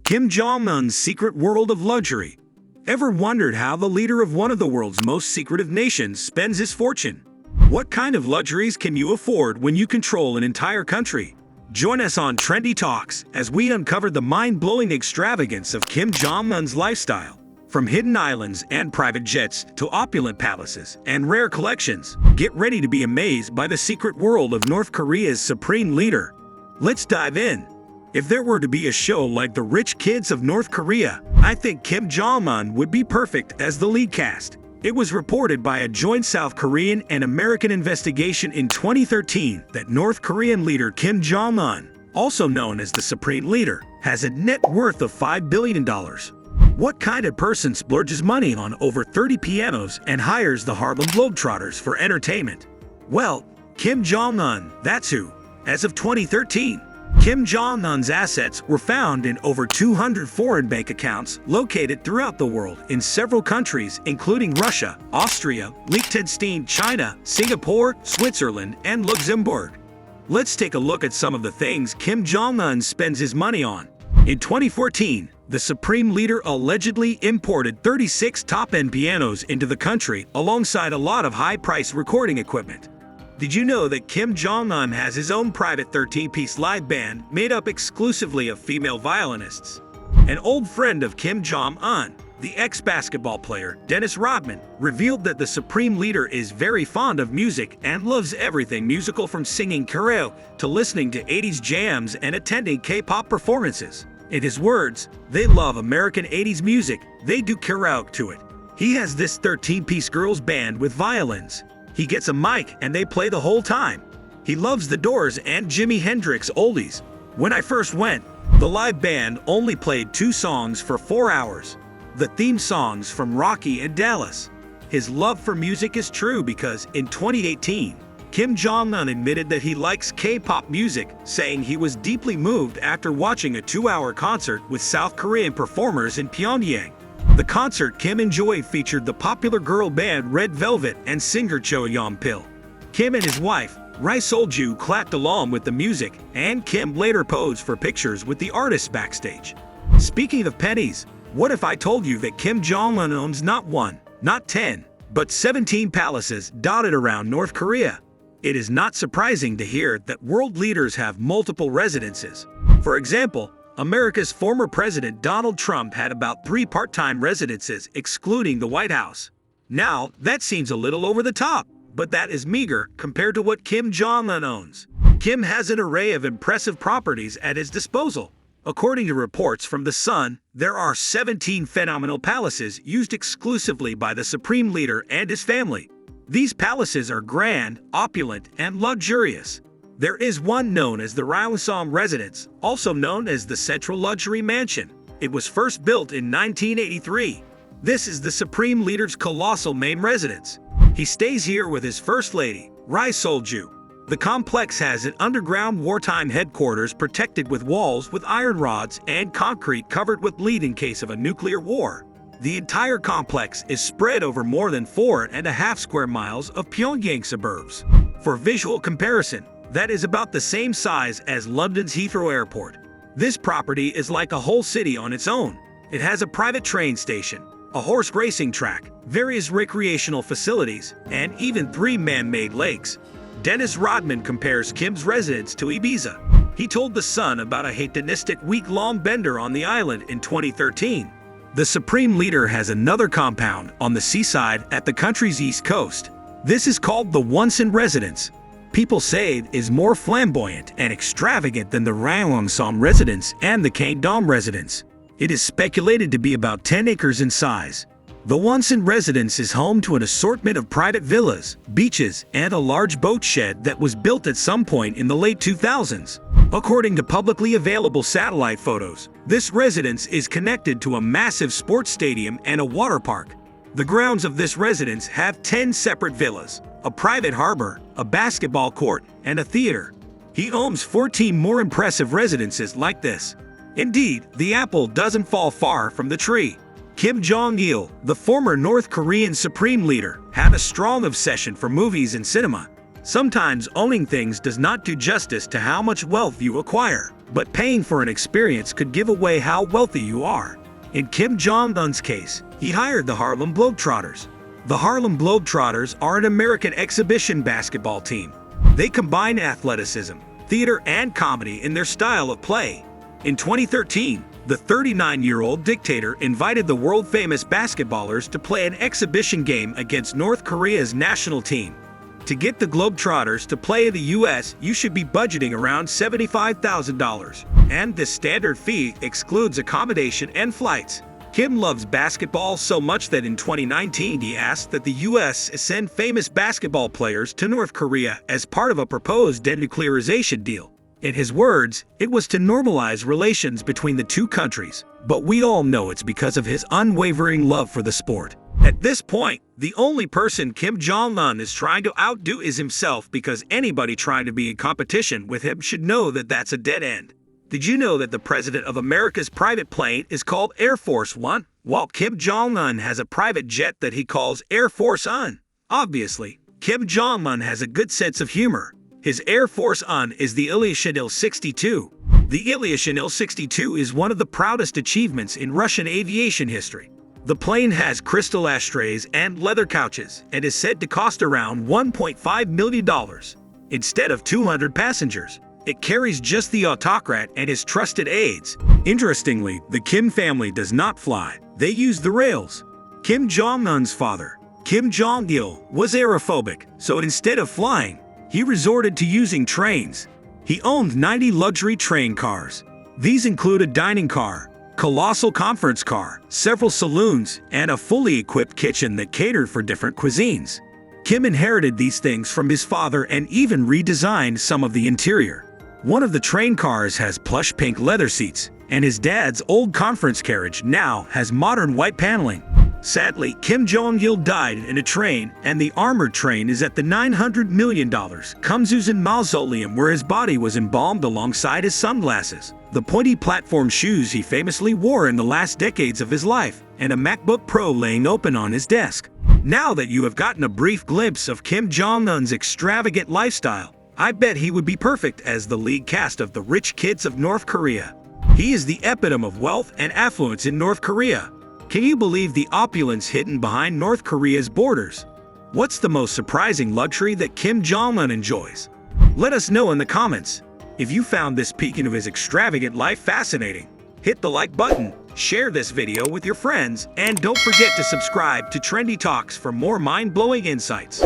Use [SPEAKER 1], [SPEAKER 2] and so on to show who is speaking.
[SPEAKER 1] Kim Jong-un's secret world of luxury. Ever wondered how the leader of one of the world's most secretive nations spends his fortune? What kind of luxuries can you afford when you control an entire country? Join us on Trendy Talks as we uncover the mind-blowing extravagance of Kim Jong-un's lifestyle. From hidden islands and private jets to opulent palaces and rare collections, get ready to be amazed by the secret world of North Korea's supreme leader. Let's dive in. If there were to be a show like The Rich Kids of North Korea, I think Kim Jong-un would be perfect as the lead cast. It was reported by a joint South Korean and American investigation in 2013 that North Korean leader Kim Jong-un, also known as the Supreme Leader, has a net worth of $5 billion. What kind of person splurges money on over 30 pianos and hires the Harlem Globetrotters for entertainment? Well, Kim Jong-un, that's who. As of 2013, Kim Jong-un's assets were found in over 200 foreign bank accounts located throughout the world in several countries including Russia, Austria, Liechtenstein, China, Singapore, Switzerland, and Luxembourg. Let's take a look at some of the things Kim Jong-un spends his money on. In 2014, the Supreme Leader allegedly imported 36 top-end pianos into the country alongside a lot of high-priced recording equipment. Did you know that Kim Jong-un has his own private 13-piece live band made up exclusively of female violinists? An old friend of Kim Jong-un, the ex-basketball player Dennis Rodman, revealed that the Supreme Leader is very fond of music and loves everything musical, from singing karaoke to listening to 80s jams and attending K-pop performances. In his words, they love American 80s music, they do karaoke to it. He has this 13-piece girls band with violins. He gets a mic and they play the whole time. He loves the Doors and Jimi Hendrix oldies. When I first went, the live band only played 2 songs for 4 hours. The theme songs from Rocky and Dallas. His love for music is true because in 2018, Kim Jong-un admitted that he likes K-pop music, saying he was deeply moved after watching a 2-hour concert with South Korean performers in Pyongyang. The concert Kim enjoyed featured the popular girl band Red Velvet and singer Cho Yeon-pil. Kim and his wife, Ri Sol-ju, clapped along with the music, and Kim later posed for pictures with the artists backstage. Speaking of pennies, what if I told you that Kim Jong-un owns not 1, not 10, but 17 palaces dotted around North Korea? It is not surprising to hear that world leaders have multiple residences. For example, America's former president Donald Trump had about 3 part-time residences excluding the White House. Now, that seems a little over the top, but that is meager compared to what Kim Jong-un owns. Kim has an array of impressive properties at his disposal. According to reports from The Sun, there are 17 phenomenal palaces used exclusively by the Supreme Leader and his family. These palaces are grand, opulent, and luxurious. There is one known as the Ryungsong Residence, also known as the Central Luxury Mansion. It was first built in 1983. This is the Supreme Leader's colossal main residence. He stays here with his First Lady, Ri Sol-ju. The complex has an underground wartime headquarters protected with walls with iron rods and concrete covered with lead in case of a nuclear war. The entire complex is spread over more than 4.5 square miles of Pyongyang suburbs. For visual comparison, that is about the same size as London's Heathrow Airport. This property is like a whole city on its own. It has a private train station, a horse racing track, various recreational facilities, and even 3 man-made lakes. Dennis Rodman compares Kim's residence to Ibiza. He told The Sun about a hedonistic week-long bender on the island in 2013. The Supreme Leader has another compound on the seaside at the country's east coast. This is called the Wonsan Residence. People say it is more flamboyant and extravagant than the Ryungsong Residence and the Kangdom Residence. It is speculated to be about 10 acres in size. The Wonsan Residence is home to an assortment of private villas, beaches, and a large boat shed that was built at some point in the late 2000s. According to publicly available satellite photos, this residence is connected to a massive sports stadium and a water park. The grounds of this residence have 10 separate villas, a private harbor, a basketball court, and a theater. He owns 14 more impressive residences like this. Indeed, the apple doesn't fall far from the tree. Kim Jong-il, the former North Korean Supreme Leader, had a strong obsession for movies and cinema. Sometimes owning things does not do justice to how much wealth you acquire, but paying for an experience could give away how wealthy you are. In Kim Jong-un's case, he hired the Harlem Globetrotters. The Harlem Globetrotters are an American exhibition basketball team. They combine athleticism, theater, and comedy in their style of play. In 2013, the 39-year-old dictator invited the world-famous basketballers to play an exhibition game against North Korea's national team. To get the Globetrotters to play in the US, you should be budgeting around $75,000, and this standard fee excludes accommodation and flights. Kim loves basketball so much that in 2019 he asked that the US send famous basketball players to North Korea as part of a proposed denuclearization deal. In his words, it was to normalize relations between the two countries, but we all know it's because of his unwavering love for the sport. At this point, the only person Kim Jong-un is trying to outdo is himself, because anybody trying to be in competition with him should know that that's a dead end. Did you know that the President of America's private plane is called Air Force One, while Kim Jong-un has a private jet that he calls Air Force Un? Obviously, Kim Jong-un has a good sense of humor. His Air Force Un is the Ilyushin Il-62. The Ilyushin Il-62 is one of the proudest achievements in Russian aviation history. The plane has crystal ashtrays and leather couches and is said to cost around $1.5 million. Instead of 200 passengers, it carries just the autocrat and his trusted aides. Interestingly, the Kim family does not fly. They use the rails. Kim Jong-un's father, Kim Jong-il, was aerophobic, so instead of flying, he resorted to using trains. He owned 90 luxury train cars. These include a dining car, colossal conference car, several saloons, and a fully equipped kitchen that catered for different cuisines. Kim inherited these things from his father and even redesigned some of the interior. One of the train cars has plush pink leather seats, and his dad's old conference carriage now has modern white paneling. Sadly, Kim Jong-il died in a train, and the armored train is at the $900 million Kumsusan Mausoleum, where his body was embalmed alongside his sunglasses, the pointy platform shoes he famously wore in the last decades of his life, and a MacBook Pro laying open on his desk. Now that you have gotten a brief glimpse of Kim Jong-un's extravagant lifestyle, I bet he would be perfect as the lead cast of The Rich Kids of North Korea. He is the epitome of wealth and affluence in North Korea. Can you believe the opulence hidden behind North Korea's borders? What's the most surprising luxury that Kim Jong-un enjoys? Let us know in the comments. If you found this peek into his extravagant life fascinating, hit the like button, share this video with your friends, and don't forget to subscribe to Trendy Talks for more mind-blowing insights.